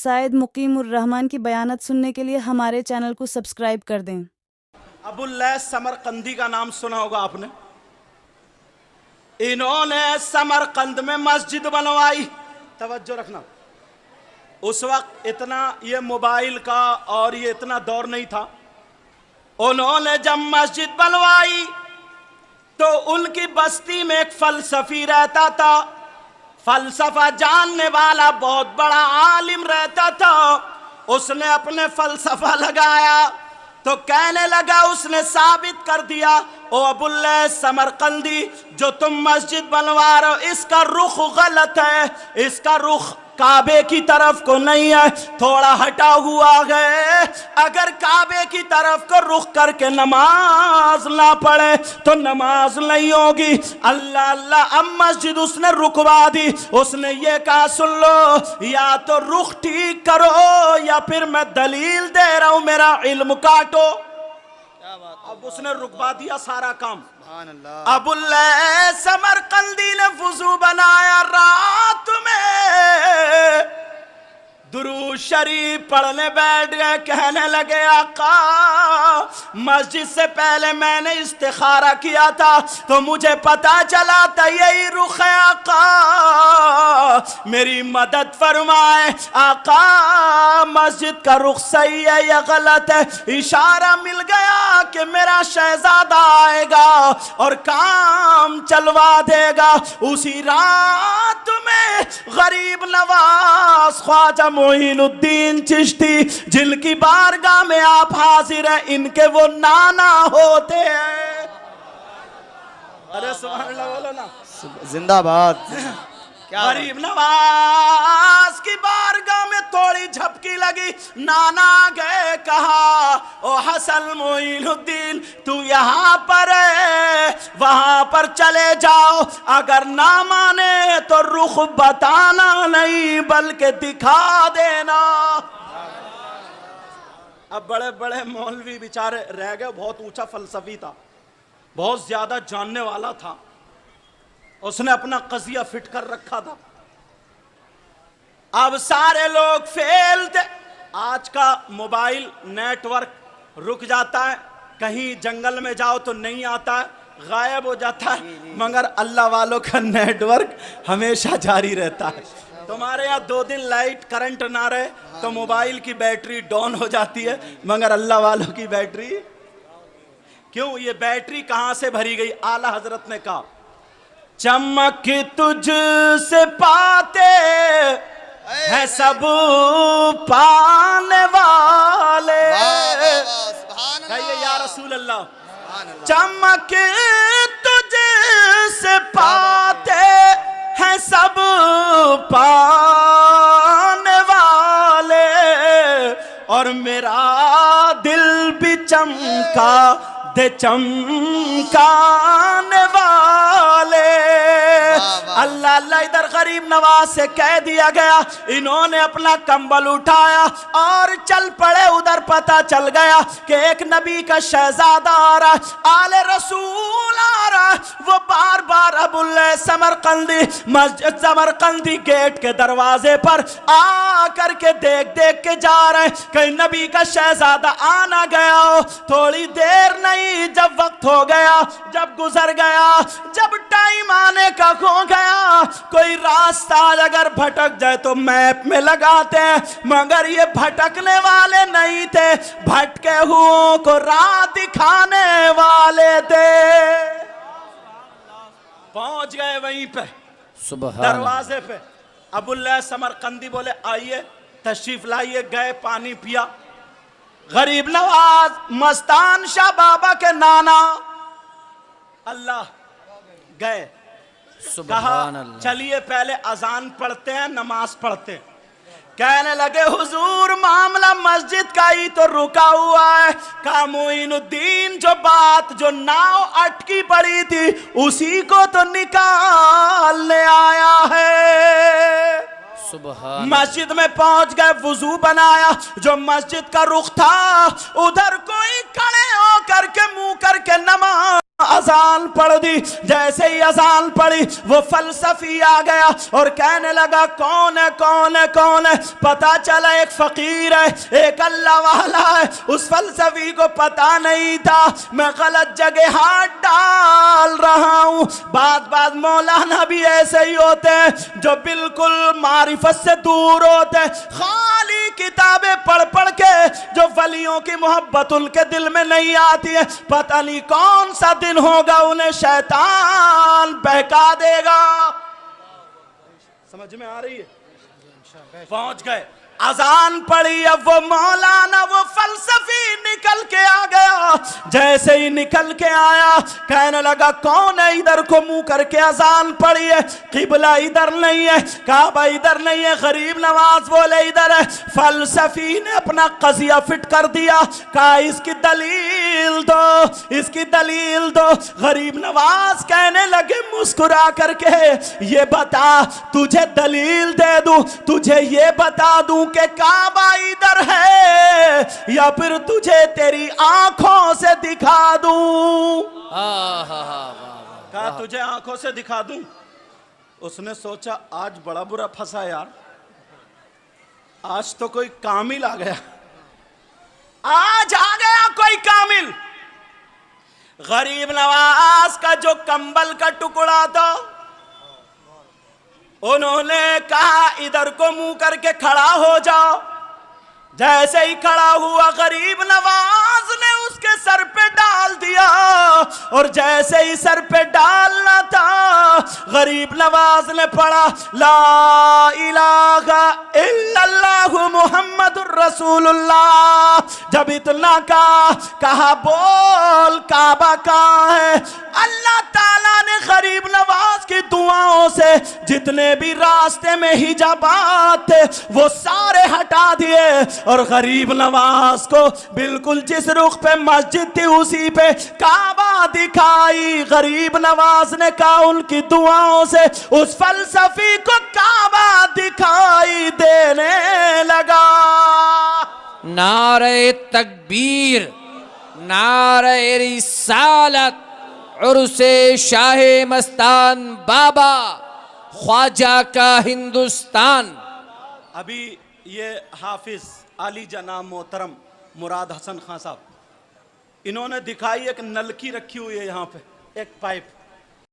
Said मुकीमुर Rahman की बयानत सुनने के लिए हमारे चैनल को सब्सक्राइब कर दें। अबुल लैस समरकंदी का नाम सुना होगा आपने। इन्होंने समरकंद में मस्जिद बनवाई। तवज्जो रखना, उस वक्त इतना ये मोबाइल का और ये इतना दौर नहीं था। उन्होंने जब मस्जिद बनवाई तो उनकी बस्ती में एक फलसफी रहता था, फलसफा जानने वाला बहुत बड़ा आलिम रहता था। उसने अपने फलसफा लगाया तो कहने लगा, उसने साबित कर दिया, ओ अबुल लैस समरकंदी, जो तुम मस्जिद बनवा रहे हो इसका रुख गलत है, इसका रुख काबे की तरफ को नहीं है, थोड़ा हटा हुआ है। अगर काबे की तरफ को रुख करके नमाज ना पढ़े तो नमाज नहीं होगी। अल्लाह अल्लाह, अब मस्जिद उसने रुकवा दी। उसने ये कहा, सुन लो, या तो रुख ठीक करो या फिर मैं दलील दे रहा हूं, मेरा इल्म काटो। अब उसने रुकवा दिया सारा काम। अबुल लैस समरकंदी ने वुजू बनाया, रात में दुरूद शरीफ पढ़ने बैठ गए। कहने लगे, आका, मस्जिद से पहले मैंने इस्तिखारा किया था तो मुझे पता चला था यही रुख है। आका, मेरी मदद फरमाए। आका, मस्जिद का रुख सही है या गलत है? इशारा मिल गया कि मेरा शहजादा आएगा और काम चलवा देगा। उसी रात में गरीब नवाज ख्वाजा मोइनुद्दीन चिश्ती, जिनकी बारगाह में आप हाजिर हैं, इनके वो नाना होते हैं। अरे सुभान अल्लाह बोलो ना, जिंदाबाद। गरीब नवाज की बारगाह में थोड़ी झपकी लगी, नाना गए, कहा, ओ हसन मोइनुद्दीन, तू यहाँ पर है, वहां पर चले जाओ, अगर ना माने तो रुख बताना नहीं बल्कि दिखा देना। अब बड़े बड़े मौलवी बेचारे रह गए। बहुत ऊंचा फलसफी था, बहुत ज्यादा जानने वाला था, उसने अपना कजिया फिट कर रखा था। अब सारे लोग फेल थे। आज का मोबाइल नेटवर्क रुक जाता है, कहीं जंगल में जाओ तो नहीं आता है, गायब हो जाता है, मगर अल्लाह वालों का नेटवर्क हमेशा जारी रहता है। तुम्हारे यहाँ 2 दिन लाइट करंट ना रहे तो मोबाइल की बैटरी डाउन हो जाती है, मगर अल्लाह वालों की बैटरी क्यों? ये बैटरी कहां से भरी गई? आला हजरत ने कहा, चमक तुझ से पाते हैं सब पाने वाले। कहिए या रसूल अल्लाह। चमक तुझ से पाते हैं सब पाने वाले, और मेरा दिल भी चमका दे चमकाने वाले। अल्लाह अल्लाह, इधर गरीब नवाज से कह दिया गया, इन्होंने अपना कंबल उठाया और चल पड़े। उधर पता चल गया कि एक नबी का शहजादा आ रहा, आले रसूल आ रहा। वो बार बार अबुल लैस समरकंदी मस्जिद समरकंदी गेट के दरवाजे पर आ करके देख देख के जा रहे, कहीं नबी का शहजादा आ ना गया हो। थोड़ी देर नहीं, जब वक्त हो गया, जब गुजर गया, जब टाइम आने का खो गया, कोई रास्ता अगर भटक जाए तो मैप में लगाते हैं, मगर ये भटकने वाले नहीं थे, भटके हुओं को राह दिखाने वाले थे। पहुंच गए वहीं पे दरवाजे पे। अबुल लैस समरकंदी बोले, आइए तशरीफ लाइए। गए, पानी पिया। गरीब नवाज मस्तान शाह बाबा के नाना अल्लाह गए, कहा, चलिए पहले अजान पढ़ते हैं, नमाज पढ़ते हैं। कहने लगे, हुजूर मामला मस्जिद का ही तो रुका हुआ है। कहा, मोइनुद्दीन जो बात, जो नाव अटकी पड़ी थी, उसी को तो निकालने आया है। मस्जिद में पहुंच गए, वुजू बनाया। जो मस्जिद का रुख था उधर कोई खड़े होकर के मुंह करके नमाज अजान पढ़ दी। जैसे ही अजान पढ़ी वो फलसफी आ गया और कहने लगा कौन है कौन है कौन है। पता चला एक फकीर है, एक अल्लाह वाला है। उस फलसफी को पता नहीं था मैं गलत जगह हाथ डाल रहा हूं। बात बात मौलाना भी ऐसे ही होते हैं जो बिल्कुल मारिफत से दूर होते हैं, खाली किताबें पढ़ पढ़ के जो वलियों की मोहब्बत उनके दिल में नहीं आती है। पता नहीं कौन सा दिन होगा उन्हें शैतान बहका देगा। समझ में आ रही है? पहुंच गए, अजान पड़ी। अब वो मौलाना वो फलसफी निकल के आ गया। जैसे ही निकल के आया कहने लगा कौन है इधर को मुंह करके अजान पड़ी है, किबला इधर नहीं है, काबा इधर नहीं है। गरीब नवाज बोले इधर है। फलसफी ने अपना कजिया फिट कर दिया, कहा इसकी दलील दो, इसकी दलील दो। गरीब नवाज कहने लगे मुस्कुरा करके ये बता तुझे दलील दे दूं, तुझे ये बता दूं कि काबा इधर है या फिर तुझे तेरी आंखों से दिखा दूं। कहा तुझे आंखों से दिखा दूं। उसने सोचा आज बड़ा बुरा फंसा यार, आज तो कोई कामिल आ गया, आज आ गया कोई कामिल। गरीब नवाज का जो कंबल का टुकड़ा था उन्होंने कहा इधर को मुंह करके खड़ा हो जाओ। जैसे ही खड़ा हुआ गरीब नवाज ने उसके सर पे डाल दिया और जैसे ही सर पे डालना था गरीब नवाज ने पढ़ा ला इलाहा इल्लल्लाह मुहम्मदुर रसूलुल्लाह। जब इतना कहा बोल काबा कहाँ है। अल्लाह ताला ने गरीब नवाज की दुआओं से जितने भी रास्ते में हिजाबात थे वो सारे हटा दिए और गरीब नवाज को बिल्कुल जिस रुख पे मस्जिद थी उसी पे काबा दिखाई। गरीब नवाज ने कहा उनकी दुआओं से उस फलसफी को काबा दिखाई देने लगा। नारे तकबीर, नारे रिसालत, उर्से शाहे मस्तान बाबा, ख्वाजा का हिंदुस्तान। अभी ये हाफिज अली जनाब मोहतरम मुराद हसन खान साहब, इन्होंने दिखाई एक नलकी रखी हुई है यहाँ पे, एक पाइप।